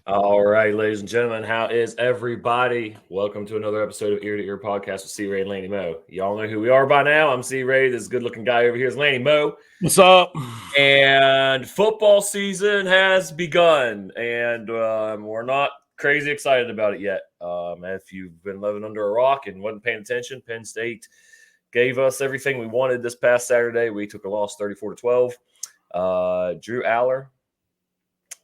All right, ladies and gentlemen, how is everybody? Welcome to another episode of Ear to Ear Podcast with C. Ray and Laney Moe. Y'all know who we are by now. I'm C. Ray. This good-looking guy over here is Laney Moe. What's up? And football season has begun, and we're not crazy excited about it yet. If you've been living under a rock and wasn't paying attention, Penn State gave us everything we wanted this past Saturday. We took a loss 34-12. Drew Aller,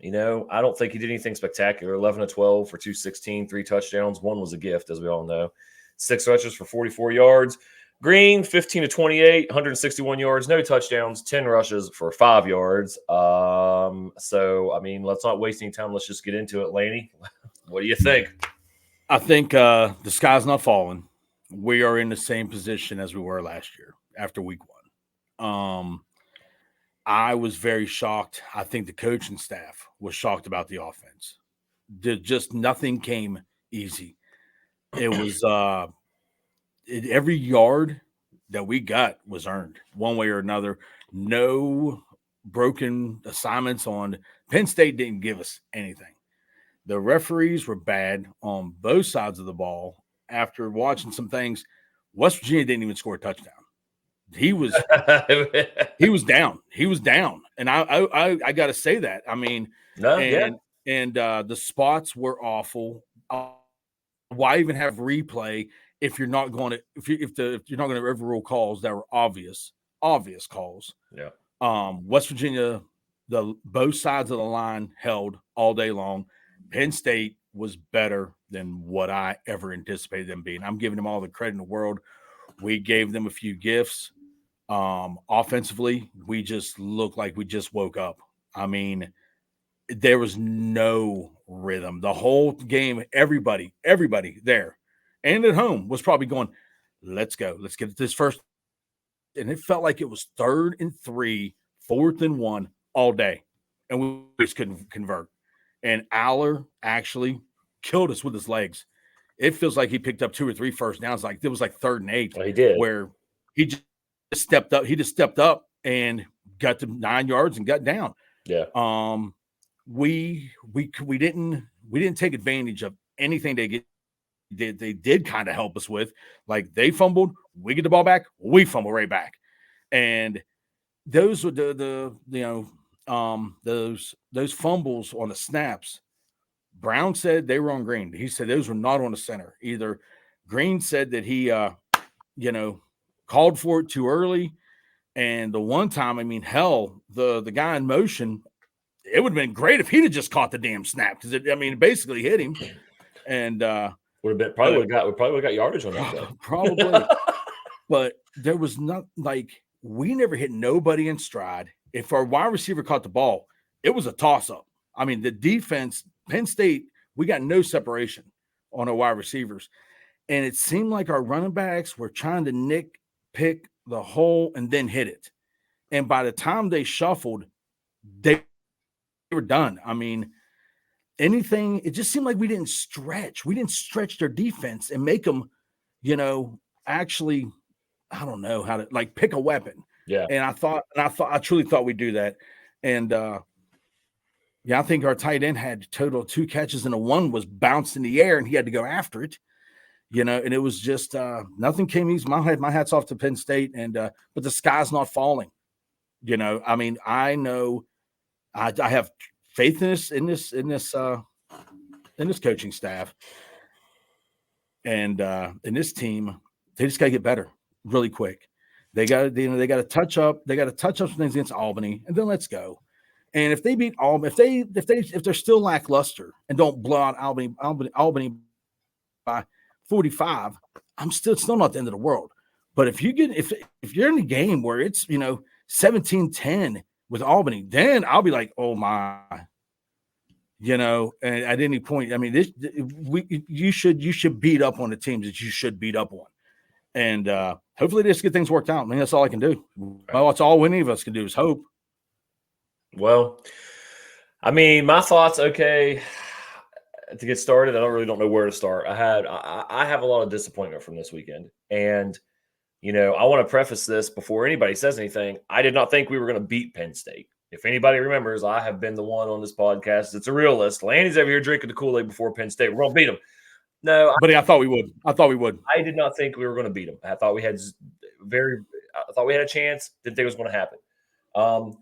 I don't think he did anything spectacular. 11-12 for 216, 3 touchdowns. One was a gift, as we all know. 6 rushes for 44 yards. Green, 15-28, 161 yards, no touchdowns, 10 rushes for 5 yards. Let's not waste any time. Let's just get into it, Laney. What do you think? I think the sky's not falling. We are in the same position as we were last year after week 1. I was very shocked. I think the coaching staff was shocked about the offense. Just nothing came easy. It was every yard that we got was earned one way or another. No broken assignments on Penn State didn't give us anything. The referees were bad on both sides of the ball. After watching some things, West Virginia didn't even score a touchdown. He was down. He was down. And I got to say that. I mean, the spots were awful. Why even have replay if you're not going to if you're not going to overrule calls that were obvious calls? Yeah. West Virginia, both sides of the line held all day long. Penn State was better than what I ever anticipated them being. I'm giving them all the credit in the world. We gave them a few gifts. Offensively, we just looked like we just woke up. I mean, there was no rhythm. The whole game, everybody there and at home was probably going, let's go. Let's get this first. And it felt like it was 3rd and 3, 4th and 1 all day. And we just couldn't convert. And Aller actually killed us with his legs. It feels like he picked up 2 or 3 first downs. Like it was like 3rd and 8. Well, he did. Where he just stepped up. He just stepped up and got to 9 yards and got down. Yeah. We didn't take advantage of anything they did kind of help us with. Like they fumbled, we get the ball back, we fumble right back. And those were those fumbles on the snaps. Brown said they were on Green. He said those were not on the center. Either Green said that he called for it too early. And the one time, I mean, hell, the guy in motion, it would have been great if he'd have just caught the damn snap because it basically hit him. And would have got yardage on that. Probably. But there was not like we never hit nobody in stride. If our wide receiver caught the ball, it was a toss-up. I mean, the defense, Penn State, we got no separation on our wide receivers. And it seemed like our running backs were trying to pick the hole and then hit it. And by the time they shuffled, they were done. I mean, it just seemed like we didn't stretch. We didn't stretch their defense and make them, actually, I don't know how to like pick a weapon. Yeah. And I truly thought we'd do that. And I think our tight end had total 2 catches and one was bounced in the air and he had to go after it. And it was just nothing came easy. My hat's off to Penn State, but the sky's not falling. I mean, I know I have faith in this coaching staff and in this team. They just got to get better really quick. They got to touch up. They got to touch up some things against Albany, and then let's go. And if they beat Albany, if they're still lackluster and don't blow out Albany by 45, I'm still not the end of the world. But if you're in a game where it's 17-10 with Albany, then I'll be like, oh my, and at any point, I mean, you should beat up on the teams that you should beat up on, and hopefully they just get things worked out. I mean, that's all I can do. Well, that's all any of us can do is hope. Well, I mean, my thoughts. Okay, to get started, I don't know where to start. I have a lot of disappointment from this weekend, and I want to preface this before anybody says anything. I did not think we were going to beat Penn State. if anybody remembers, I have been the one on this podcast that's a realist. Lanny's over here drinking the Kool-Aid before Penn State. We're going to beat them. No, Buddy, I thought we would. I did not think we were going to beat them. I thought we had a chance. Didn't think it was going to happen.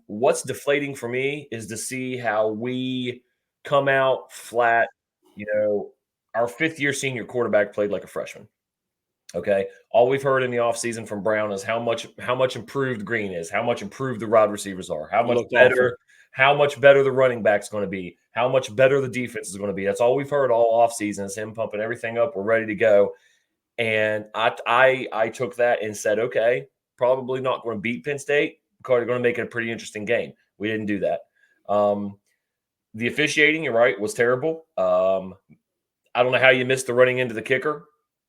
What's deflating for me is to see how we come out flat. You know, our 5th-year senior quarterback played like a freshman. Okay. All we've heard in the offseason from Brown is how much improved Green is, how much improved the wide receivers are, how much better the running back's going to be, how much better the defense is going to be. That's all we've heard all offseason is him pumping everything up. We're ready to go. And I took that and said, okay, probably not going to beat Penn State because they're going to make it a pretty interesting game. We didn't do that. The officiating, you're right, was terrible. I don't know how you missed the running into the kicker.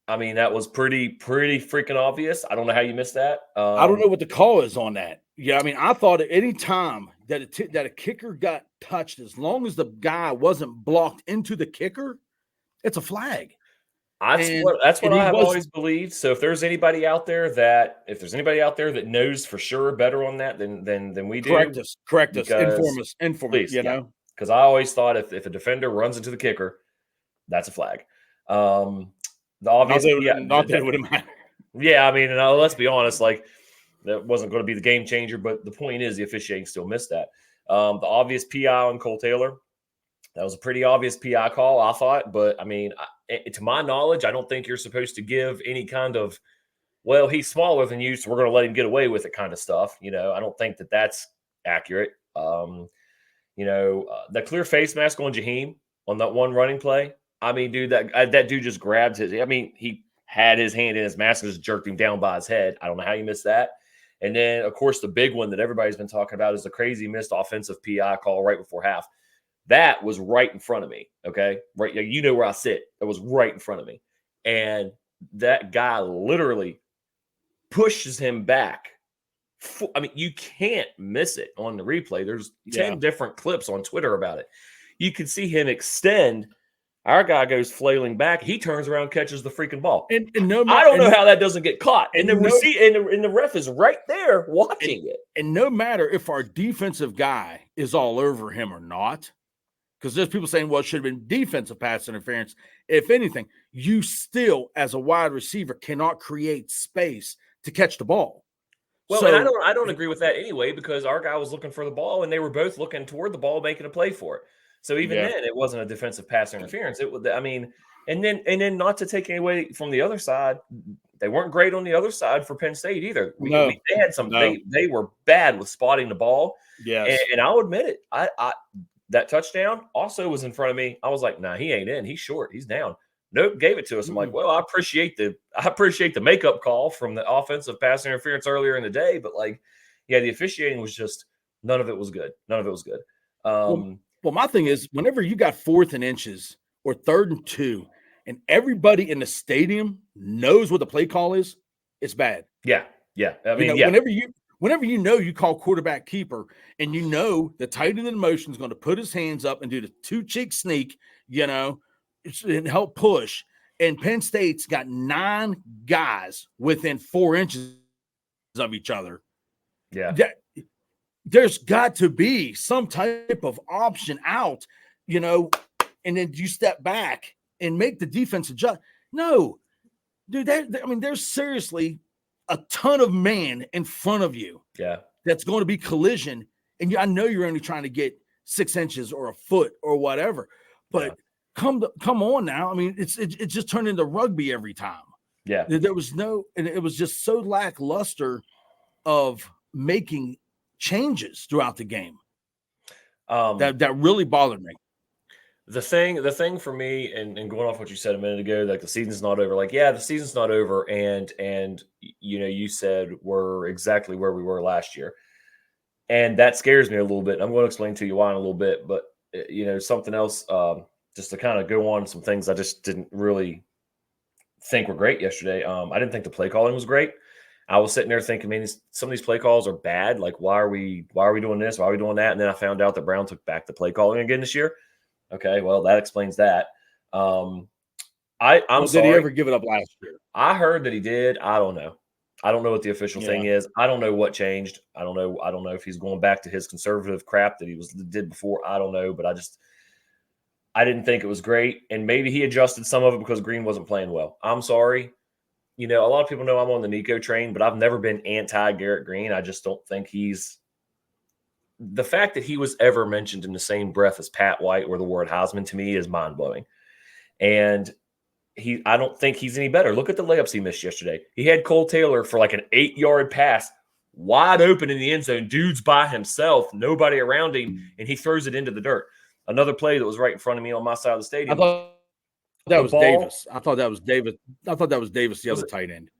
I mean, that was pretty freaking obvious. I don't know how you missed that. I don't know what the call is on that. Yeah, I mean, I thought at any time that a kicker got touched, as long as the guy wasn't blocked into the kicker, it's a flag. That's what I have always believed. So if there's anybody out there that knows for sure better on that than we do, correct us, inform us, please, you know. Because I always thought if a defender runs into the kicker, that's a flag. The obvious, not that it would matter. Yeah, I mean, and let's be honest, like that wasn't going to be the game changer, but the point is the officiating still missed that. The obvious PI on Cole Taylor, that was a pretty obvious PI call, I thought. But I mean, to my knowledge, I don't think you're supposed to give any kind of, well, he's smaller than you, so we're going to let him get away with it kind of stuff. You know, I don't think that that's accurate. The clear face mask on Jaheim on that one running play. I mean, dude, that dude just grabbed his. I mean, he had his hand in his mask and just jerked him down by his head. I don't know how you missed that. And then, of course, the big one that everybody's been talking about is the crazy missed offensive PI call right before half. That was right in front of me. Okay, right, you know where I sit. That was right in front of me, and that guy literally pushes him back. I mean, you can't miss it on the replay. There's 10 different clips on Twitter about it. You can see him extend. Our guy goes flailing back. He turns around, catches the freaking ball. I don't know how that doesn't get caught. And the ref is right there watching it. And no matter if our defensive guy is all over him or not, because there's people saying, well, it should have been defensive pass interference. If anything, you still, as a wide receiver, cannot create space to catch the ball. Well, and I don't agree with that anyway, because our guy was looking for the ball and they were both looking toward the ball, making a play for it. So even then, it wasn't a defensive pass interference. It was, I mean, and then not to take away from the other side, they weren't great on the other side for Penn State either. They had some. No. They were bad with spotting the ball. Yeah, and I'll admit it. I that touchdown also was in front of me. I was like, nah, he ain't in. He's short. He's down. Nope, gave it to us. I'm like, well, I appreciate the makeup call from the offensive pass interference earlier in the day, but like, yeah, the officiating was just none of it was good. None of it was good. Well, my thing is, whenever you got 4th and inches or 3rd and 2, and everybody in the stadium knows what the play call is, it's bad. Yeah. I mean, whenever you call quarterback keeper, and you know the tight end in motion is going to put his hands up and do the 2-cheek sneak, and help push. And Penn State's got 9 guys within 4 inches of each other. Yeah. There's got to be some type of option out, and then you step back and make the defense adjust. No, dude, there's seriously a ton of man in front of you. Yeah. That's going to be collision. And I know you're only trying to get 6 inches or a foot or whatever, but come on now. I mean, it just turned into rugby every time. Yeah. There was and it was just so lackluster of making changes throughout the game. That really bothered me. The thing for me, and going off what you said a minute ago, like the season's not over. Like, yeah, the season's not over, and you said we're exactly where we were last year, and that scares me a little bit. I'm going to explain to you why in a little bit, but something else, just to kind of go on some things I just didn't really think were great yesterday. I didn't think the play calling was great. I was sitting there thinking, man, some of these play calls are bad. Like, why are we doing this? Why are we doing that? And then I found out that Brown took back the play calling again this year. Okay, well, that explains that. I'm sorry. Did he ever give it up last year? I heard that he did. I don't know. I don't know what the official thing is. I don't know what changed. I don't know. I don't know if he's going back to his conservative crap that he did before. I don't know, but I didn't think it was great. And maybe he adjusted some of it because Green wasn't playing well. I'm sorry. A lot of people know I'm on the Nico train, but I've never been anti-Garrett Green. I just don't think the fact that he was ever mentioned in the same breath as Pat White or the word Heisman to me is mind-blowing. And I don't think he's any better. Look at the layups he missed yesterday. He had Cole Taylor for like an 8-yard pass wide open in the end zone. Dude's by himself, nobody around him, and he throws it into the dirt. Another play that was right in front of me on my side of the stadium. I thought that was Davis. I thought that was Davis. I thought that was Davis, the other tight end.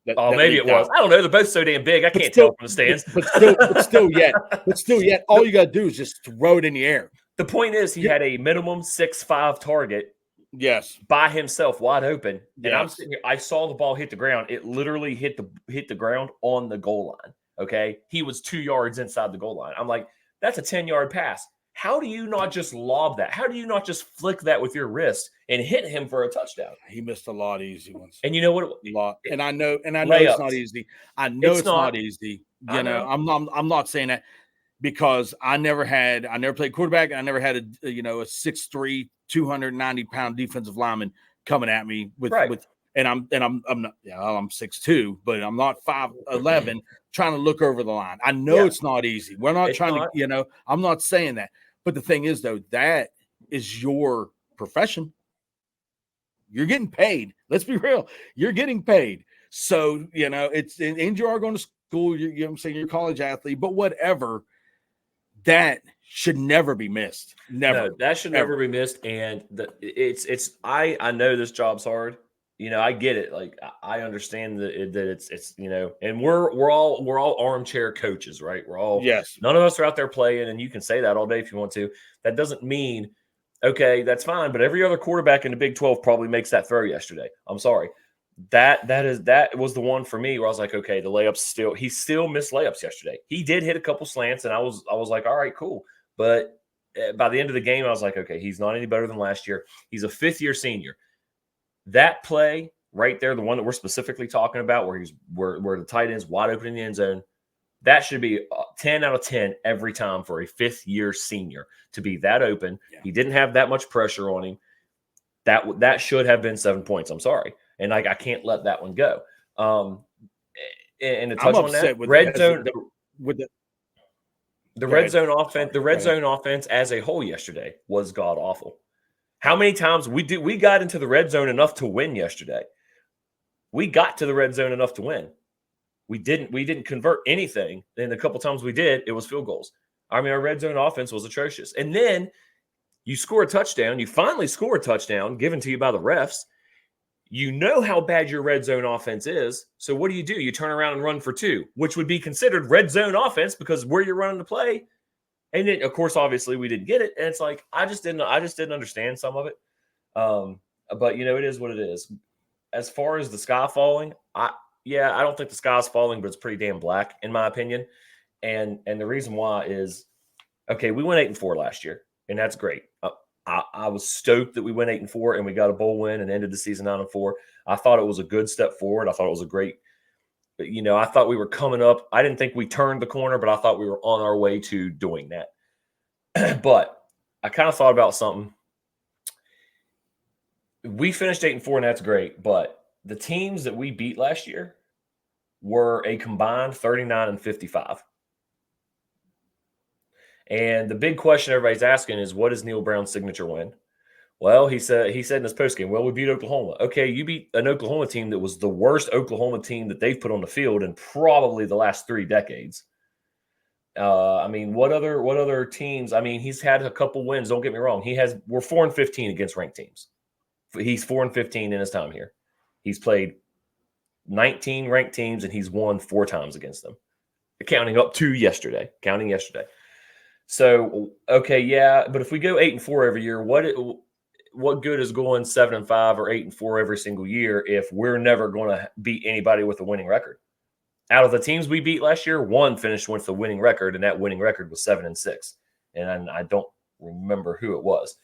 Maybe it was. I don't know. They're both so damn big. I can't tell from the stands. But still yet, all you got to do is just throw it in the air. The point is he had a minimum 6'5" target. Yes. By himself, wide open. Yes. And I'm sitting here. I saw the ball hit the ground. It literally hit the ground on the goal line. Okay. He was 2 yards inside the goal line. I'm like, that's a 10-yard pass. How do you not just lob that? How do you not just flick that with your wrist and hit him for a touchdown? He missed a lot of easy ones. And you know what? And I know it's not easy. I know it's not easy. I'm not saying that because I never played quarterback. And I never had a 6'3", 290-pound defensive lineman coming at me and I'm not, I'm 6'2", but I'm not 5'11", trying to look over the line. I know it's not easy. We're not trying to, I'm not saying that. But the thing is, though, that is your profession. You're getting paid. Let's be real. You're getting paid. So, and you are going to school, I'm saying you're a college athlete, but whatever, that should never be missed. Never. No, that should never be missed. And I know this job's hard. I get it. Like I understand that it's and we're all armchair coaches, right? We're all none of us are out there playing, and you can say that all day if you want to. That doesn't mean okay, that's fine. But every other quarterback in the Big 12 probably makes that throw yesterday. I'm sorry. That was the one for me where I was like, okay, the layups he still missed layups yesterday. He did hit a couple slants, and I was like, all right, cool. But by the end of the game, I was like, okay, he's not any better than last year. He's a fifth-year senior. That play right there, the one that we're specifically talking about, where the tight end's wide open in the end zone, that should be 10 out of 10 every time for a fifth-year senior to be that open. Yeah. He didn't have that much pressure on him. That should have been 7 points. I'm sorry, and I can't let that one go. And to touch on that, red zone the red zone offense, the red zone offense as a whole yesterday was god awful. How many times we got into the red zone enough to win yesterday? We got to the red zone enough to win. We didn't convert anything. And a couple times we did, it was field goals. I mean, our red zone offense was atrocious. And then you score a touchdown. You finally score a touchdown given to you by the refs. You know how bad your red zone offense is. So what do? You turn around and run for 2, which would be considered red zone offense because where you're running the play. And then, of course, obviously we didn't get it. And it's like, I just didn't understand some of it. But it is what it is. As far as the sky falling, I don't think the sky's falling, but it's pretty damn black in my opinion. And the reason why is, okay, we went 8-4 last year, and that's great. I was stoked that we went 8-4 and we got a bowl win and ended the season 9-4. I thought it was a good step forward. I thought it was a great, I thought we were coming up. I didn't think we turned the corner, but I thought we were on our way to doing that. But I kind of thought about something. We finished 8-4, and that's great. But the teams that we beat last year were a combined 39-55. And the big question everybody's asking is, what is Neil Brown's signature win? Well, he said in his postgame, well, we beat Oklahoma. Okay, you beat an Oklahoma team that was the worst Oklahoma team that they've put on the field in probably the last 3 decades. I mean, what other teams? I mean, he's had a couple wins. Don't get me wrong. We're 4-15 against ranked teams. He's 4-15 in his time here. He's played 19 ranked teams, and he's won 4 times against them, counting yesterday. So, okay, yeah, but if we go 8-4 every year, what good is going 7-5 or 8-4 every single year if we're never going to beat anybody with a winning record? Out of the teams we beat last year, 1 finished with the winning record, and that winning record was 7-6. And I don't remember who it was.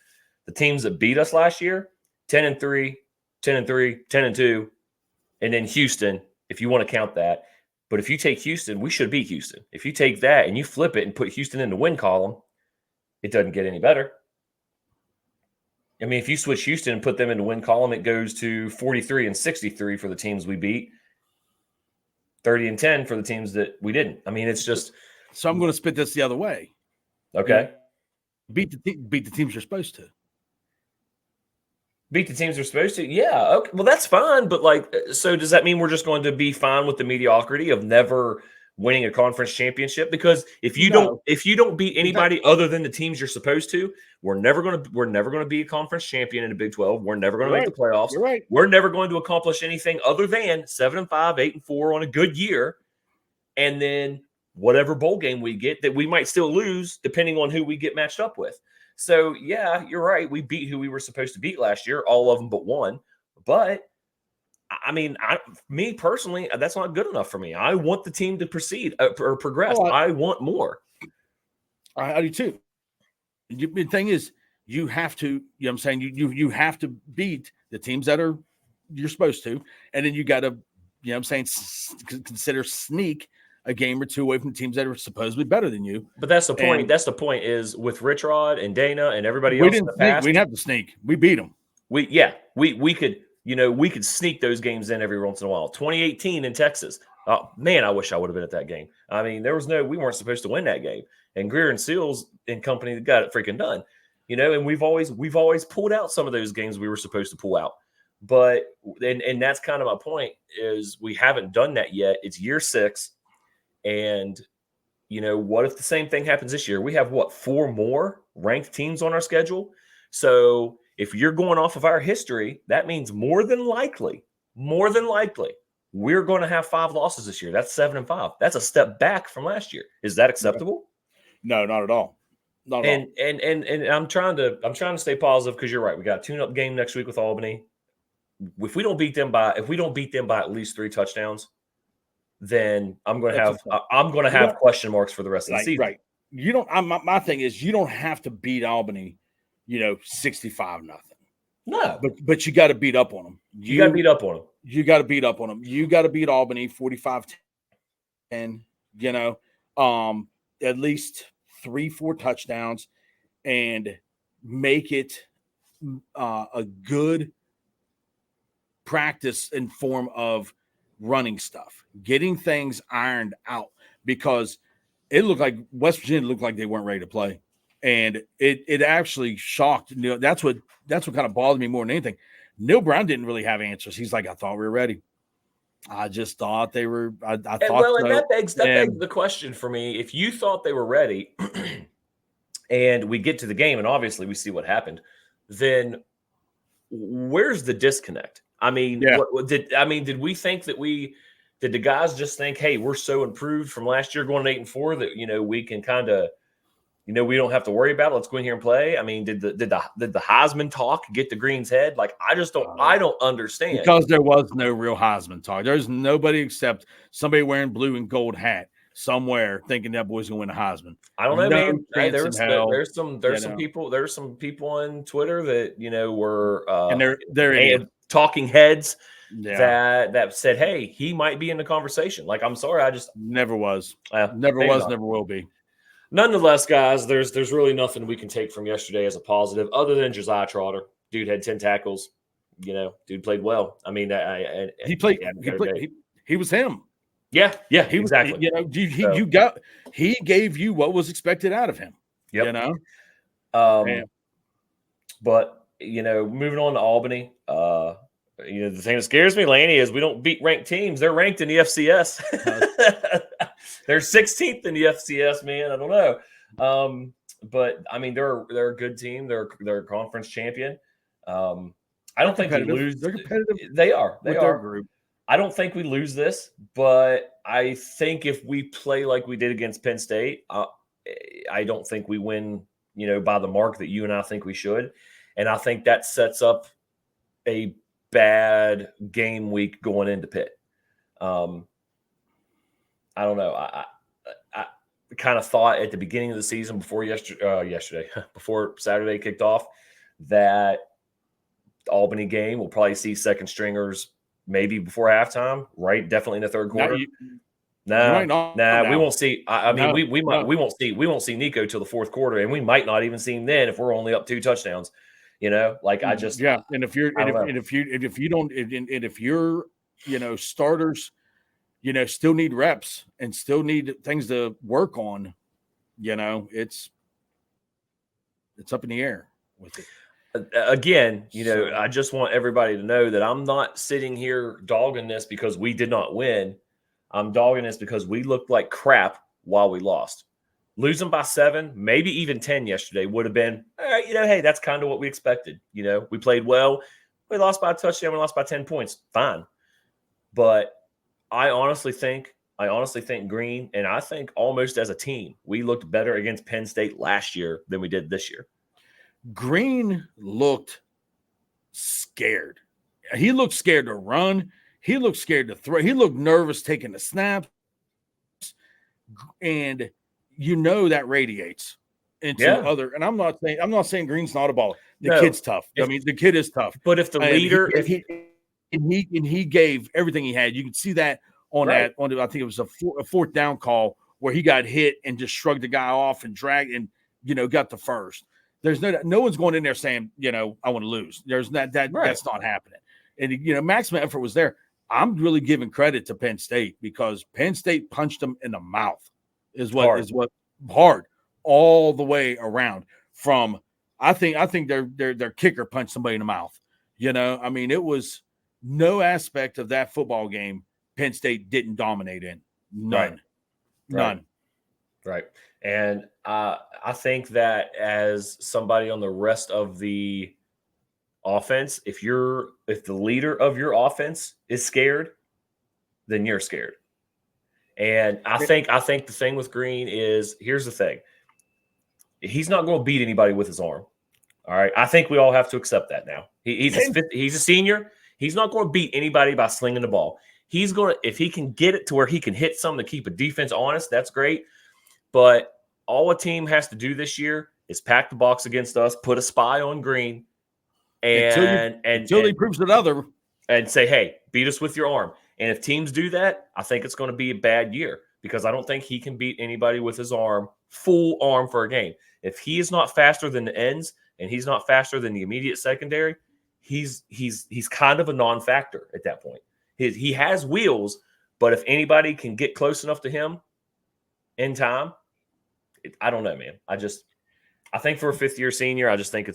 The teams that beat us last year, 10-3, 10-3, 10-2, and then Houston if you want to count that. But if you take Houston, we should beat Houston. If you take that and you flip it and put Houston in the win column, it doesn't get any better. I mean, if you switch Houston and put them in the win column, it goes to 43 and 63 for the teams we beat, 30 and 10 for the teams that we didn't. I mean, it's just. So I'm going to spit this the other way. Okay. Beat the teams you're supposed to. Beat the teams they're supposed to? Yeah. Okay. Well, that's fine. But, like, so does that mean we're just going to be fine with the mediocrity of never winning a conference championship? Because if you don't beat anybody other than the teams you're supposed to, we're never going to be a conference champion in the Big 12. We're never going to make the playoffs. You're right. We're never going to accomplish anything other than 7-5, 8-4 on a good year, and then whatever bowl game we get that we might still lose depending on who we get matched up with. So, yeah, you're right. We beat who we were supposed to beat last year, all of them but one. But, I mean, me personally, that's not good enough for me. I want the team to proceed or progress. I want more. I do too. The thing is, you have to, you know what I'm saying? You have to beat the teams that you're supposed to. And then you got to, you know what I'm saying, consider sneak a game or two away from teams that are supposedly better than you. But that's the point. That's the point is with Rich Rod and Dana and everybody else in the past. We didn't have to sneak. We beat them. We could sneak those games in every once in a while. 2018 in Texas. Oh, man, I wish I would have been at that game. I mean, we weren't supposed to win that game. And Greer and Seals and company got it freaking done. And we've always pulled out some of those games we were supposed to pull out. But and that's kind of my point is we haven't done that yet. It's year 6. And, what if the same thing happens this year? We have, 4 more ranked teams on our schedule? So if you're going off of our history, that means more than likely, we're going to have 5 losses this year. That's 7-5. That's a step back from last year. Is that acceptable? No, not at all. Not at all. And I'm trying to stay positive because you're right. We got a tune-up game next week with Albany. If we don't beat them by at least 3 touchdowns, then I'm going to have question marks for the rest of the season. Right. You don't. My thing is you don't have to beat Albany, 65-0. No, but you got to beat up on them. You got to beat up on them. You got to beat up on them. You got to beat Albany 45-10. At least 3-4 touchdowns, and make it a good practice in form of running stuff, getting things ironed out, because it looked like West Virginia looked like they weren't ready to play. And it actually shocked. That's what kind of bothered me more than anything. Neil Brown didn't really have answers. He's like, I thought we were ready. I just thought they were. I thought. Well, and that begs the question for me. If you thought they were ready, and we get to the game, and obviously we see what happened, then where's the disconnect? I mean, did we think that did the guys just think, hey, we're so improved from last year going 8-4 that we can kind of, we don't have to worry about it. Let's go in here and play. I mean, did the Heisman talk get the Green's head? Like, I don't understand. Because there was no real Heisman talk. There's nobody except somebody wearing blue and gold hat somewhere thinking that boy's gonna win a Heisman. I don't know, man. Hey, there's some people on Twitter that were and they're talking heads that said, hey, he might be in the conversation. Like, I'm sorry, I just never was, never will be. Nonetheless, guys, there's really nothing we can take from yesterday as a positive other than Josiah Trotter. Dude had 10 tackles. Dude played well. I mean, he played. He was him. Yeah, exactly. He gave you what was expected out of him. Yep. But moving on to Albany, the thing that scares me, Lanny, is we don't beat ranked teams. They're ranked in the FCS. They're 16th in the FCS, man. I don't know. But I mean, they're a good team. They're a conference champion. I don't think we lose. They're competitive. They are. They are. Group. I don't think we lose this, but I think if we play like we did against Penn State, I don't think we win, by the mark that you and I think we should. And I think that sets up a bad game week going into Pitt. I don't know. I kind of thought at the beginning of the season before before Saturday kicked off, that the Albany game will probably see second stringers maybe before halftime, right? Definitely in the third quarter. You Nah, might not we now. won't see. I mean, No, we might no. we won't see Nico till the fourth quarter, and we might not even see him then if we're only up 2 touchdowns. Like I just Yeah, and if you're I don't know. and if you don't and if your starters still need reps and still need things to work on, it's up in the air with it. Again, So, I just want everybody to know that I'm not sitting here dogging this because we did not win. I'm dogging this because we looked like crap while we lost. Losing by 7, maybe even 10 yesterday would have been, all right, hey, that's kind of what we expected. We played well. We lost by a touchdown. We lost by 10 points. Fine. But I honestly think Green, and I think almost as a team, we looked better against Penn State last year than we did this year. Green looked scared. He looked scared to run. He looked scared to throw. He looked nervous taking the snaps. And that radiates into other. And I'm not saying Green's not a baller. The kid's tough. I mean, the kid is tough. But if the leader, he gave everything he had, you can see that on I think it was a fourth down call where he got hit and just shrugged the guy off and dragged and got the first. There's no one's going in there saying, I want to lose. There's that's not happening. And maximum effort was there. I'm really giving credit to Penn State because Penn State punched them in the mouth. Is what hard all the way around. From I think their kicker punched somebody in the mouth. I mean, it was no aspect of that football game Penn State didn't dominate in. None. Right. And I think that as somebody on the rest of the offense, if the leader of your offense is scared, then you're scared. And I think the thing with Green is, here's the thing. He's not going to beat anybody with his arm. All right. I think we all have to accept that now. He's a senior. He's not going to beat anybody by slinging the ball. He's going to, if he can get it to where he can hit something to keep a defense honest, that's great. But all a team has to do this year is pack the box against us, put a spy on Green, until he proves another, and say, hey, beat us with your arm. And if teams do that, I think it's going to be a bad year because I don't think he can beat anybody with his arm, full arm for a game. If he is not faster than the ends and he's not faster than the immediate secondary, he's kind of a non-factor at that point. He has wheels, but if anybody can get close enough to him in time, I don't know, man. I think for a fifth-year senior, I just think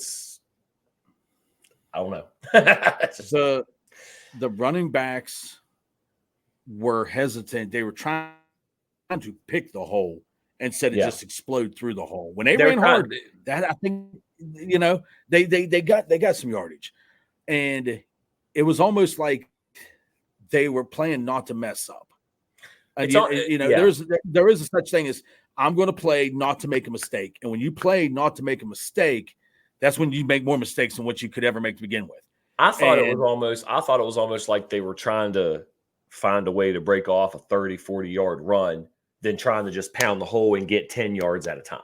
I don't know. The running backs were hesitant. They were trying to pick the hole instead of just explode through the hole. When they ran hard, that I think they got some yardage, and it was almost like they were playing not to mess up. And there is a such thing as I'm going to play not to make a mistake, and when you play not to make a mistake, that's when you make more mistakes than what you could ever make to begin with. I thought it was almost like they were trying to find a way to break off a 30, 40-yard run than trying to just pound the hole and get 10 yards at a time.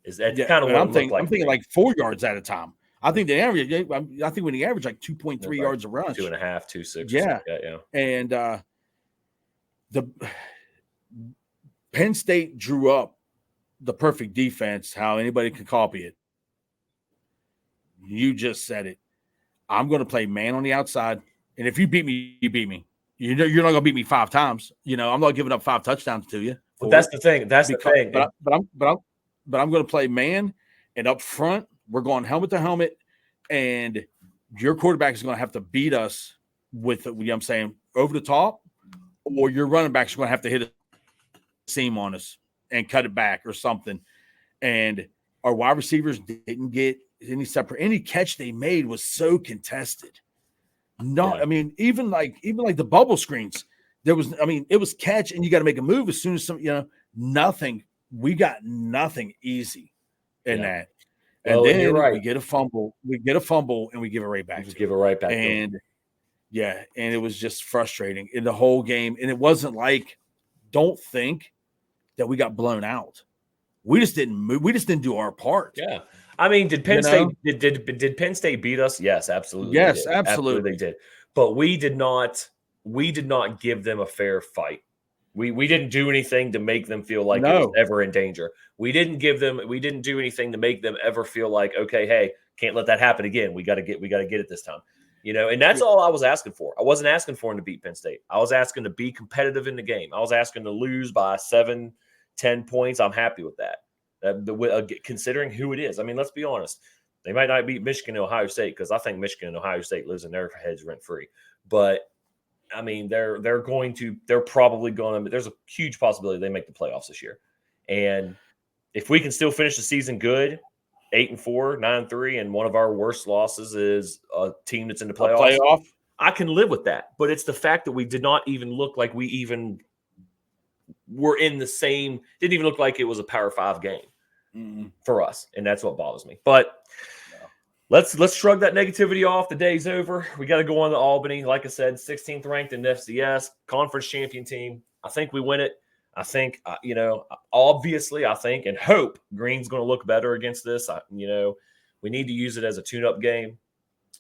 Is that kind of what I'm thinking like 4 yards at a time. I think the average. I think when the average like 2.3 yards a rush, 2.5, 2.6. Yeah, And the Penn State drew up the perfect defense. How anybody can copy it. You just said it. I'm going to play man on the outside, and if you beat me, you beat me. You're not going to beat me 5 times. I'm not giving up 5 touchdowns to you. But that's the thing. The thing. But I'm going to play man, and up front, we're going helmet to helmet, and your quarterback is going to have to beat us with, I'm saying, over the top, or your running back is going to have to hit a seam on us and cut it back or something. And our wide receivers didn't get any catch they made was so contested. I mean, even like the bubble screens, it was catch and you got to make a move as soon as nothing. We got nothing easy in that. And then we get a fumble, and we give it right back. And it was just frustrating in the whole game. And it wasn't like, don't think that we got blown out. We just didn't move. We just didn't do our part. Yeah. I mean, did Penn You State know? did Penn State beat us? Yes, absolutely they Yes, did. Absolutely absolutely. they did. But we did not give them a fair fight. We didn't do anything to make them feel like it was No. ever in danger. We didn't do anything to make them ever feel like, okay, hey, can't let that happen again. We got to get it this time. And that's all I was asking for. I wasn't asking for them to beat Penn State. I was asking to be competitive in the game. I was asking to lose by 7, 10 points. I'm happy with that. Considering who it is. I mean, let's be honest. They might not beat Michigan and Ohio State because I think Michigan and Ohio State lives in their heads rent free. But I mean, they're probably going to. There's a huge possibility they make the playoffs this year. And if we can still finish the season good, 8-4, 9-3, and one of our worst losses is a team that's in the playoffs, I can live with that. But it's the fact that we did not even look like we even were in the same. Didn't even look like it was a Power 5 game for us, and that's what bothers me. But let's shrug that negativity off. The day's over. We got to go on to Albany. Like I said, 16th ranked in FCS, conference champion team. I think we win it. I think, obviously, I think and hope Green's going to look better against this. We need to use it as a tune-up game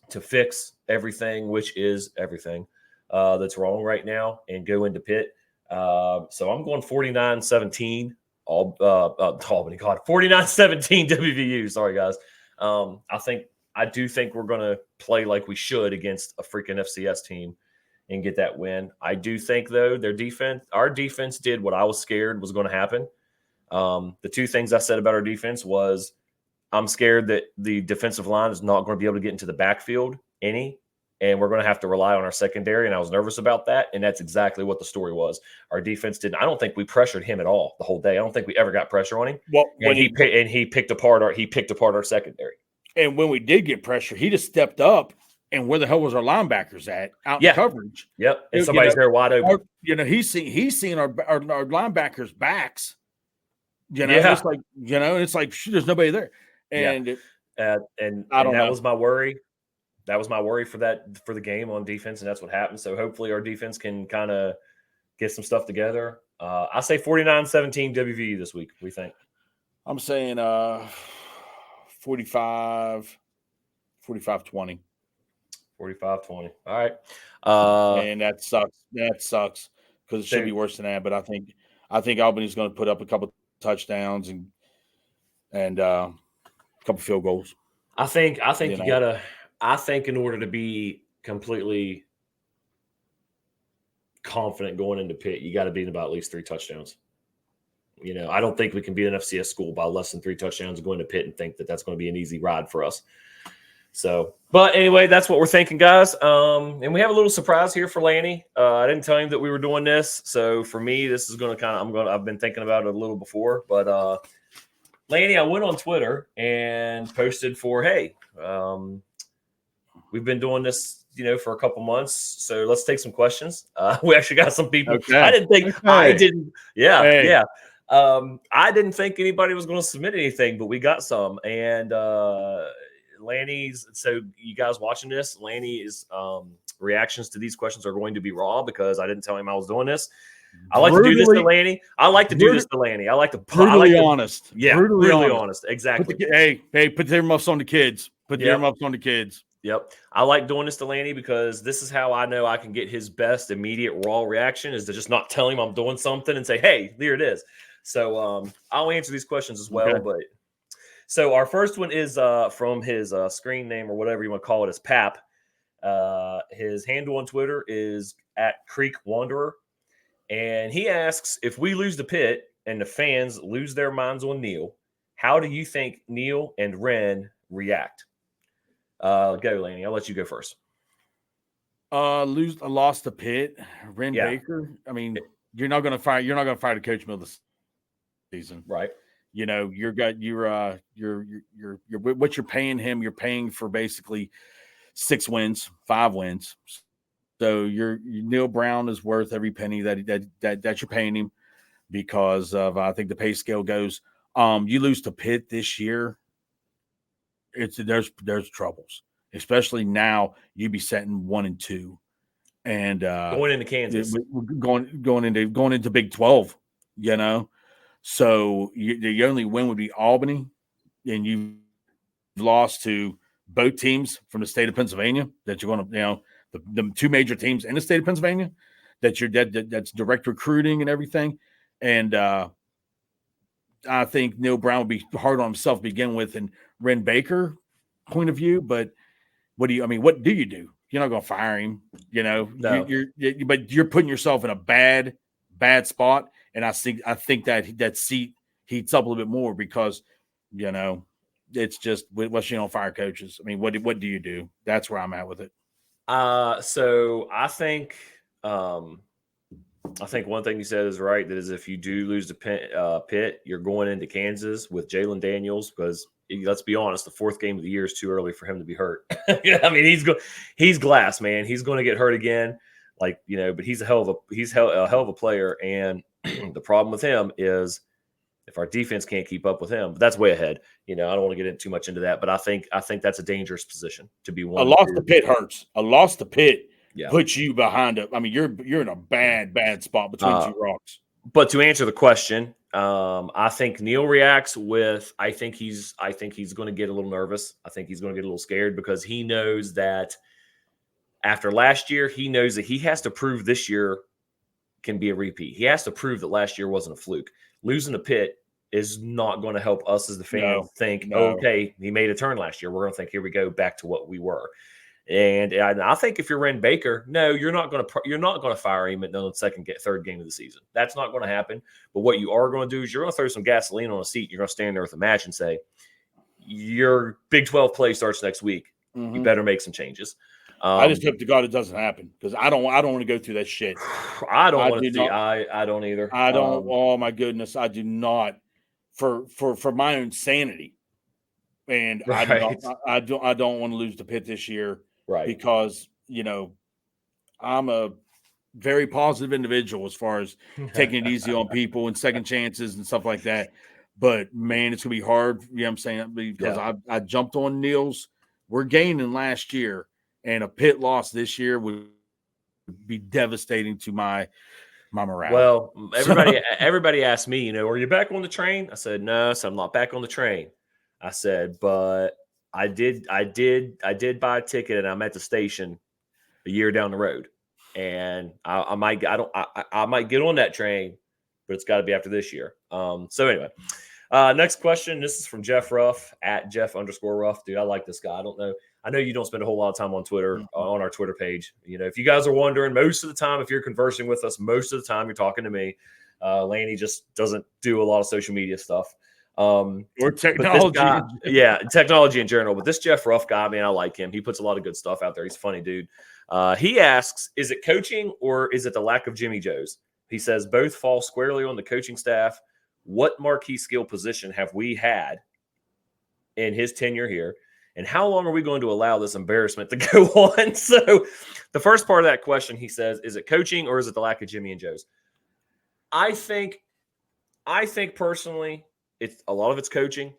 to fix everything, which is everything that's wrong right now, and go into Pitt. So I'm going 49-17. Albany, God, 49-17 WVU. Sorry, guys. I do think we're going to play like we should against a freaking FCS team and get that win. I do think, though, our defense did what I was scared was going to happen. The two things I said about our defense was I'm scared that the defensive line is not going to be able to get into the backfield and we're going to have to rely on our secondary, and I was nervous about that, and that's exactly what the story was. Our defense didn't. I don't think we pressured him at all the whole day. I don't think we ever got pressure on him. Well, he picked apart our secondary. And when we did get pressure, he just stepped up. And where the hell was our linebackers at out in coverage? Yep. And somebody's there wide open. He's seen our linebackers' backs. It's like it's like shoot, there's nobody there. And was my worry. That was my worry for the game on defense, and that's what happened. So hopefully our defense can kind of get some stuff together. I say 49-17 WVU this week. What do you think? I'm saying 45-20. 45-20. All right. And that sucks. That sucks because it should be worse than that. But I think Albany's going to put up a couple touchdowns and a couple field goals. I think you gotta. I think in order to be completely confident going into Pitt, you got to beat about at least 3 touchdowns. I don't think we can beat an FCS school by less than 3 touchdowns and go into Pitt and think that that's going to be an easy ride for us. So, but anyway, that's what we're thinking, guys. And we have a little surprise here for Lanny. I didn't tell him that we were doing this. So for me, this is going to I've been thinking about it a little before, but Lanny, I went on Twitter and posted hey, we've been doing this, for a couple months. So let's take some questions. We actually got some people. Okay. I didn't think Yeah. I didn't think anybody was going to submit anything, but we got some. And so you guys watching this, Lanny's reactions to these questions are going to be raw because I didn't tell him I was doing this. I like to do this to Lanny. I like to do this to Lanny. I like to brutally honest. Yeah, brutally honest. Exactly. Put the earmuffs on the kids. Put the earmuffs on the kids. Yep. I like doing this to Lanny because this is how I know I can get his best immediate raw reaction is to just not tell him I'm doing something and say, hey, there it is. So I'll answer these questions as well. Okay. But so our first one is from his screen name or whatever you want to call it as Pap. His handle on Twitter is @CreekWanderer. And he asks, if we lose the Pitt and the fans lose their minds on Neil, how do you think Neil and Ren react? Go, Lanny. I'll let you go first. Lost the Pitt, Ren Baker. I mean, you're not going to fire the coach middle of the season, right? You're what you're paying him. You're paying for basically 6 wins, 5 wins. So your Neil Brown is worth every penny that you're paying him because of I think the pay scale goes. You lose to Pitt this year. There's troubles, especially now. You be setting 1-2, and going into Kansas, going into Big 12. So the only win would be Albany, and you lost to both teams from the state of Pennsylvania that you're going to, the two major teams in the state of Pennsylvania that's direct recruiting and everything. And I think Neil Brown would be hard on himself to begin with and Ren Baker point of view. But what do you do? You're not going to fire him, No. but you're putting yourself in a bad spot. And I think that seat heats up a little bit more because, it's just what's fire coaches. I mean, what do you do? That's where I'm at with it. So I think one thing you said is right. That is, if you do lose to Pitt, you're going into Kansas with Jalen Daniels because let's be honest, the fourth game of the year is too early for him to be hurt. I mean, he's glass, man. He's going to get hurt again, but he's a hell of a player. And the problem with him is if our defense can't keep up with him, but that's way ahead. I don't want to get too much into that, but I think that's a dangerous position to be one. A loss to Pitt hurts. A loss to Pitt puts you behind you're in a bad spot between two rocks. But to answer the question, I think Neil reacts with I think he's going to get a little nervous. I think he's going to get a little scared because he knows that after last year, he knows that he has to prove this year can be a repeat. He has to prove that last year wasn't a fluke. Losing to Pitt is not going to help us as the fans think, okay, he made a turn last year. We're going to think, here we go, back to what we were. And I think if you're Ren Baker, no, you're not going to fire him at the third game of the season. That's not going to happen. But what you are going to do is you're going to throw some gasoline on a seat. You're going to stand there with a match and say, your Big 12 play starts next week. Mm-hmm. You better make some changes. I just hope to God it doesn't happen because I don't want to go through that shit. I don't want to see. I don't either. I don't. Oh my goodness, I do not. For my own sanity, and right. I don't want to lose to Pitt this year, right? Because I'm a very positive individual as far as taking it easy on people and second chances and stuff like that. But man, it's gonna be hard. I'm saying because I jumped on Neil's. We're gaining last year. And a Pitt loss this year would be devastating to my morale. Well, everybody asked me, are you back on the train? I said, no, so I'm not back on the train. I said, but I did buy a ticket and I'm at the station a year down the road. And I might get on that train, but it's got to be after this year. So anyway, next question. This is from Jeff Ruff at Jeff_Ruff. Dude, I like this guy. I don't know. I know you don't spend a whole lot of time on Twitter, on our Twitter page. If you guys are wondering, most of the time, if you're conversing with us, most of the time you're talking to me. Laney just doesn't do a lot of social media stuff. Or technology. Technology in general. But this Jeff Ruff guy, man, I like him. He puts a lot of good stuff out there. He's a funny dude. He asks, is it coaching or is it the lack of Jimmy Joes? He says both fall squarely on the coaching staff. What marquee skill position have we had in his tenure here? And how long are we going to allow this embarrassment to go on? So the first part of that question, he says, is it coaching or is it the lack of Jimmy and Joe's? I think personally, a lot of it's coaching.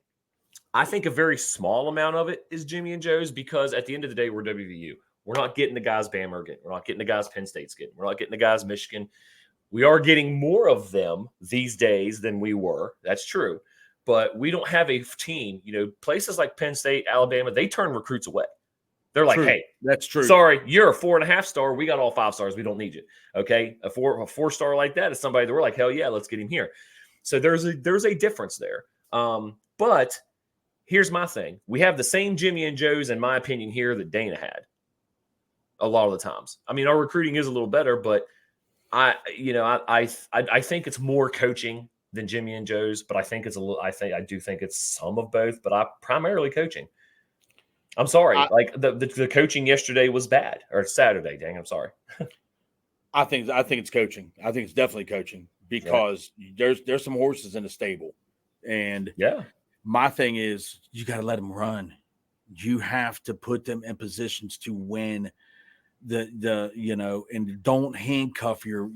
I think a very small amount of it is Jimmy and Joe's because at the end of the day, we're WVU. We're not getting the guys Bama getting. We're not getting the guys Penn State's getting. We're not getting the guys Michigan. We are getting more of them these days than we were. That's true. But we don't have a team, places like Penn State, Alabama, they turn recruits away. They're like, hey, that's true. Sorry, you're a 4.5 star. We got all 5 stars. We don't need you. Okay. A four star like that is somebody that we're like, hell yeah, let's get him here. So there's a difference there. But here's my thing. We have the same Jimmy and Joe's, in my opinion, here that Dana had a lot of the times. I mean, our recruiting is a little better, but I think it's more coaching than Jimmy and Joe's, but I do think it's some of both, but I primarily coaching. I'm sorry. The coaching yesterday was bad, or Saturday. Dang, I'm sorry. I think it's coaching. I think it's definitely coaching because there's some horses in the stable. And my thing is you got to let them run. You have to put them in positions to win and don't handcuff your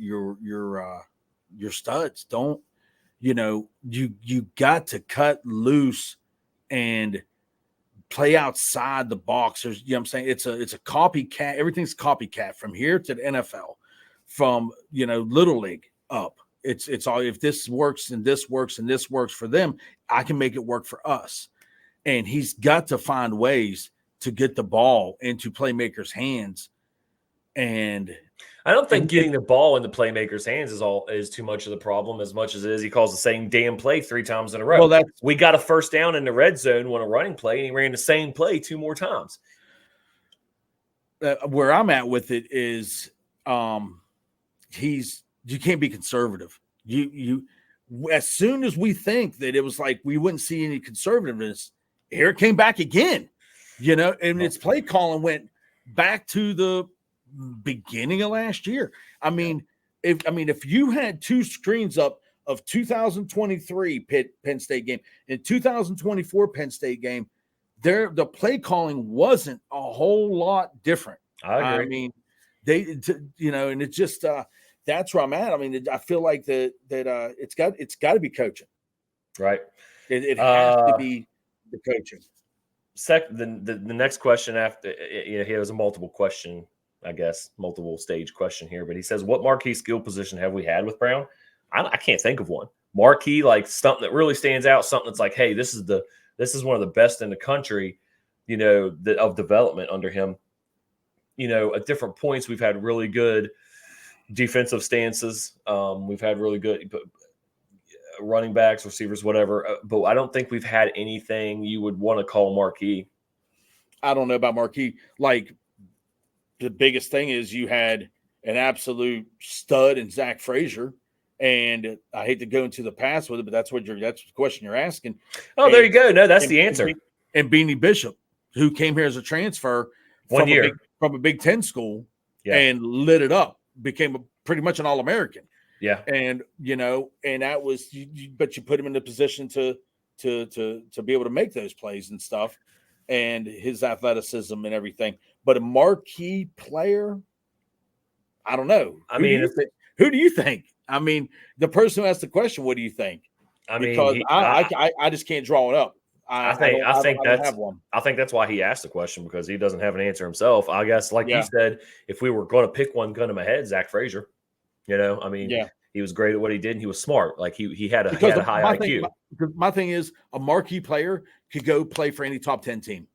studs. Don't, you got to cut loose and play outside the box. There's, what I'm saying? It's a copycat. Everything's copycat from here to the NFL, from, Little League up. It's all, if this works and this works and this works for them, I can make it work for us. and he's got to find ways to get the ball into playmakers' hands. And I don't think getting the ball in the playmaker's hands is too much of the problem, as much as it is he calls the same damn play 3 times in a row. Well, we got a first down in the red zone on a running play, and he ran the same play 2 more times. Where I'm at with it is, you can't be conservative. You as soon as we think that it was like we wouldn't see any conservativeness, here it came back again. And its play calling went back to the beginning of last year. I mean, if you had 2 screens up of 2023 Penn State game and 2024 Penn State game, the play calling wasn't a whole lot different. I agree. I mean, and it's just that's where I'm at. I mean, I feel like that it's got to be coaching, right? It has to be the coaching. The next question after he has a multiple stage question here, but he says, what marquee skill position have we had with Brown? I can't think of one. Marquee, like something that really stands out, something that's like, hey, this is one of the best in the country, of development under him. At different points, we've had really good defensive stances. We've had really good running backs, receivers, whatever. But I don't think we've had anything you would want to call marquee. I don't know about marquee. Like, the biggest thing is you had an absolute stud in Zach Frazier. And I hate to go into the past with it, but that's the question you're asking. Oh, there you go. No, that's the answer. And Beanie Bishop, who came here as a transfer from a Big Ten school and lit it up, became pretty much an All-American. Yeah. And, and that was, but you put him in the position to be able to make those plays and stuff, and his athleticism and everything. But a marquee player, I don't know. Who do you think? I mean, the person who asked the question, what do you think? Because I just can't draw it up. I think that's why he asked the question, because he doesn't have an answer himself. I guess, like you said, if we were going to pick one gun in my head, Zach Frazier. He was great at what he did, and he was smart. Like he had a high IQ. My thing is, a marquee player could go play for any top 10 team.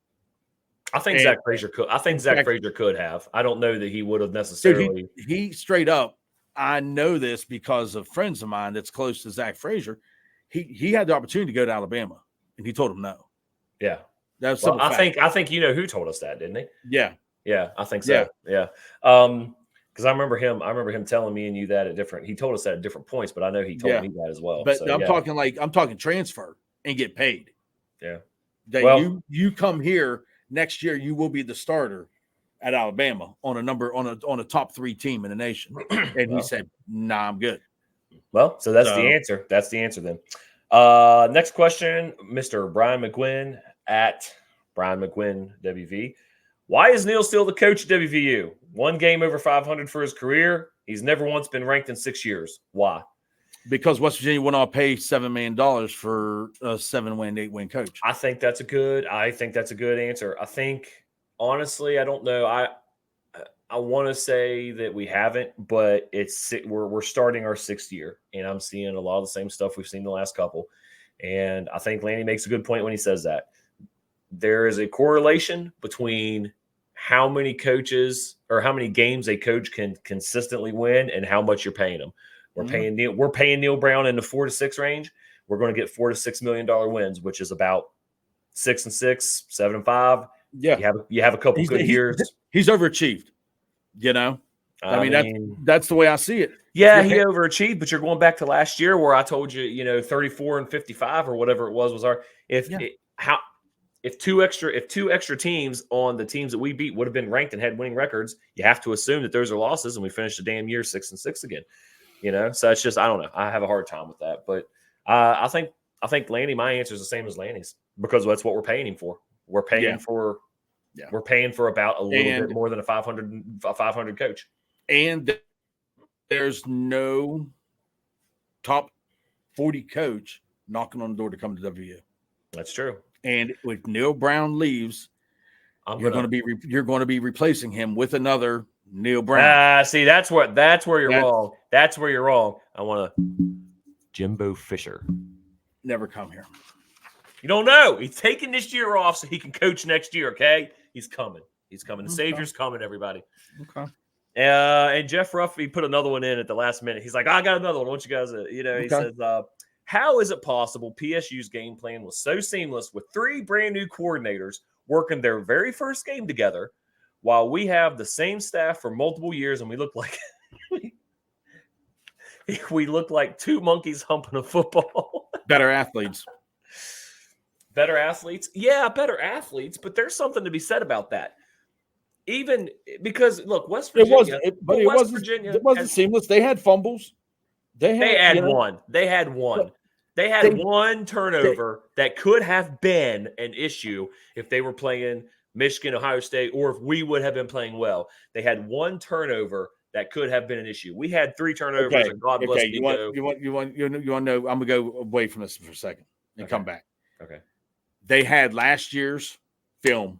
I think Zach Frazier could. I think Zach Frazier could have. I don't know that he would have necessarily. Dude, he straight up. I know this because of friends of mine that's close to Zach Frazier. He had the opportunity to go to Alabama, and he told him no. Yeah, that's. I think who told us that, didn't he? Yeah, I think so. Yeah. Because I remember him telling me and you that he told us that at different points, but I know he told me that as well. But I'm talking transfer and get paid. Yeah. That you come here next year, you will be the starter at Alabama on a top 3 team in the nation. And he said, "Nah, I'm good." Well, so that's the answer. That's the answer then. Next question, Mr. Brian McGuinn at Brian McGuinn WV. Why is Neil still the coach at WVU? 1 game over 500 for his career. He's never once been ranked in 6 years. Why? Because West Virginia will not pay $7 million for a 7-win, 8-win coach. I think that's a good answer. I think, honestly, I don't know. I want to say that we haven't, but we're starting our 6th year, and I'm seeing a lot of the same stuff we've seen the last couple. And I think Lanny makes a good point when he says that. There is a correlation between how many coaches or how many games a coach can consistently win and how much you're paying them. We're paying Neil Brown in the 4 to 6 range. We're going to get $4 to $6 million wins, which is about 6-6, 7-5. Yeah, you have a couple good years. He's overachieved. I mean that's the way I see it. Yeah, he overachieved, but you're going back to last year where I told you, 34 and 55 or whatever it was our if two extra teams on the teams that we beat would have been ranked and had winning records, you have to assume that those are losses, and we finished the damn year 6-6 again. So it's just, I don't know. I have a hard time with that, but I think Lanny, my answer is the same as Lanny's, because that's what we're paying him for. We're paying for. Yeah. We're paying for about a little bit more than a 500 coach. And there's no top 40 coach knocking on the door to come to WVU. That's true. And if Neil Brown leaves, you're going to be replacing him with another Neil Brown. See, that's where you're wrong. That's where you're wrong. I want to Jimbo Fisher. Never come here. You don't know. He's taking this year off so he can coach next year, okay? He's coming. He's coming. The Savior's coming, everybody. Okay. And Jeff Ruff, he put another one in at the last minute. He's like, I got another one. I want you guys to, he says, how is it possible PSU's game plan was so seamless with 3 brand new coordinators working their very first game together while we have the same staff for multiple years and we look like we look like 2 monkeys humping a football? Better athletes. Better athletes? Yeah, better athletes, but there's something to be said about that. Even because, look, West Virginia. It wasn't seamless. They had fumbles. They had one. They had one. They had one turnover that could have been an issue if they were playing Michigan, Ohio State, or if we would have been playing well. They had one turnover that could have been an issue. We had 3 turnovers, and God bless Nico. You want to know? I'm gonna go away from this for a second and come back. Okay. They had last year's film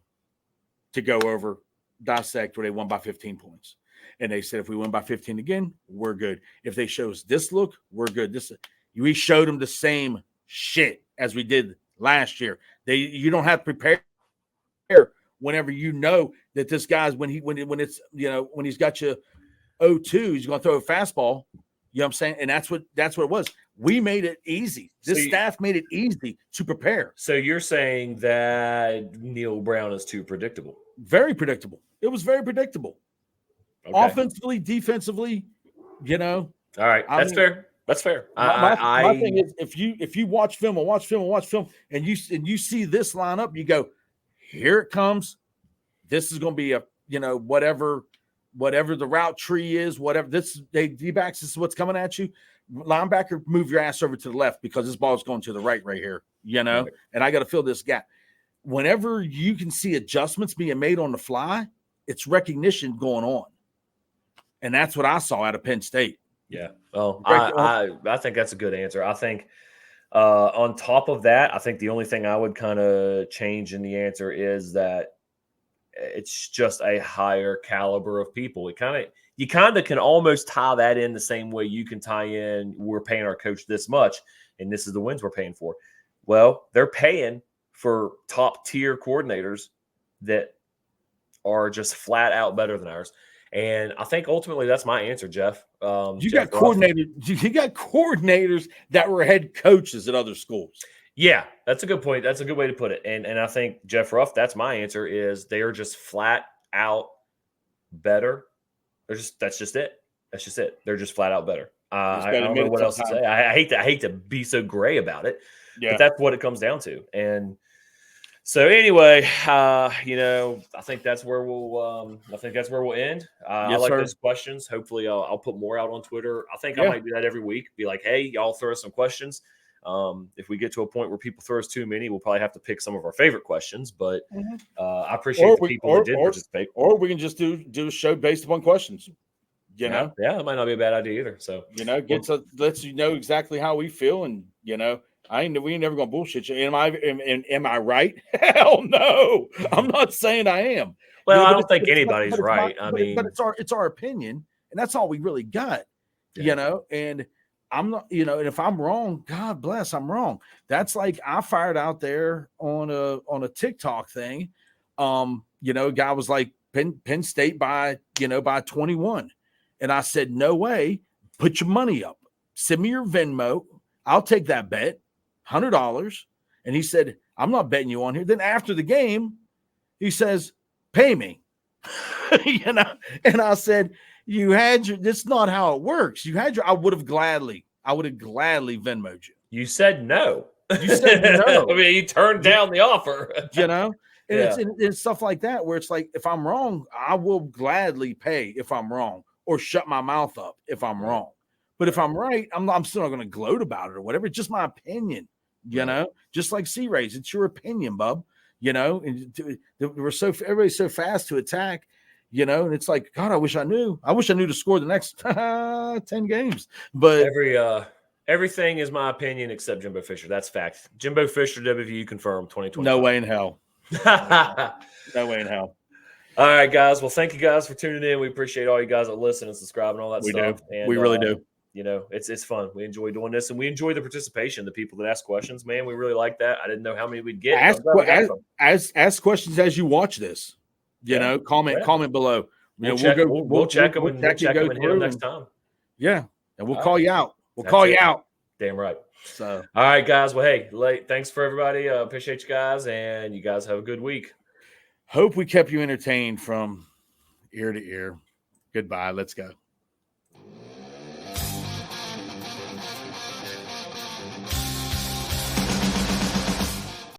to go over, dissect, where they won by 15 points. And they said, if we win by 15 again, we're good. If they show us this look, we're good. We showed them the same shit as we did last year. You don't have to prepare whenever you know that this guy's when he's got you 0-2, he's going to throw a fastball. You know what I'm saying? And that's what it was. We made it easy. This staff made it easy to prepare. So you're saying that Neil Brown is too predictable? Very predictable. It was very predictable. Okay. Offensively, defensively, All right, fair. That's fair. My thing is, if you watch film and you see this lineup, you go, here it comes. This is going to be a whatever the route tree is, whatever D-backs, this is what's coming at you. Linebacker, move your ass over to the left because this ball is going to the right here, and I got to fill this gap. Whenever you can see adjustments being made on the fly, it's recognition going on. And that's what I saw out of Penn State. Yeah. Well, I think that's a good answer. I think on top of that, I think the only thing I would kind of change in the answer is that it's just a higher caliber of people. You kind of can almost tie that in the same way you can tie in we're paying our coach this much and this is the wins we're paying for. Well, they're paying for top tier coordinators that are just flat out better than ours. And I think ultimately that's my answer, Jeff. You got coordinators that were head coaches at other schools. Yeah, that's a good point. That's a good way to put it. And I think Jeff Ruff, that's my answer, is they are just flat out better. That's just it. That's just it. They're just flat out better. I don't know what else to say. I hate to be so gray about it, but that's what it comes down to. And so anyway, I think that's where we'll end. I like those questions. Hopefully I'll put more out on Twitter. I think I might do that every week. Be like, hey, y'all throw us some questions. If we get to a point where people throw us too many, we'll probably have to pick some of our favorite questions. But I appreciate the people that did participate. Or we can just do a show based upon questions. Yeah, it might not be a bad idea either. So lets you know exactly how we feel, and we ain't never gonna bullshit you. Am I right? Hell no. I'm not saying I am. Well, I don't think anybody's right. But it's our opinion, and that's all we really got. And I'm not, and if I'm wrong, God bless, I'm wrong. That's like I fired out there on a TikTok thing. A guy was like Penn State by 21. And I said, no way, put your money up. Send me your Venmo. I'll take that bet, $100. And he said, I'm not betting you on here. Then after the game, he says, pay me. And I said, that's not how it works. I would have gladly Venmoed you. You said no. You said no. I mean, you turned down the offer. And it's stuff like that where it's like, if I'm wrong, I will gladly pay if I'm wrong, or shut my mouth up if I'm wrong. But if I'm right, I'm still not going to gloat about it or whatever. It's just my opinion, just like C-Rays. It's your opinion, bub, and everybody's so fast to attack, and it's like, God, I wish I knew to score the next 10 games. But everything is my opinion except Jimbo Fisher. That's fact. Jimbo Fisher, WVU confirmed 2020. No way in hell. No way in hell. All right, guys. Well, thank you guys for tuning in. We appreciate all you guys that listen and subscribe and all that stuff. We really do. it's fun. We enjoy doing this, and we enjoy the participation. The people that ask questions, man, we really like that. I didn't know how many we'd get. Ask questions as you watch this. Comment below. We'll check them and hit them next time. Yeah, and we'll call you out. We'll call you out. Damn right. So, all right, guys. Well, hey, thanks for everybody. Appreciate you guys, and you guys have a good week. Hope we kept you entertained from ear to ear. Goodbye. Let's go.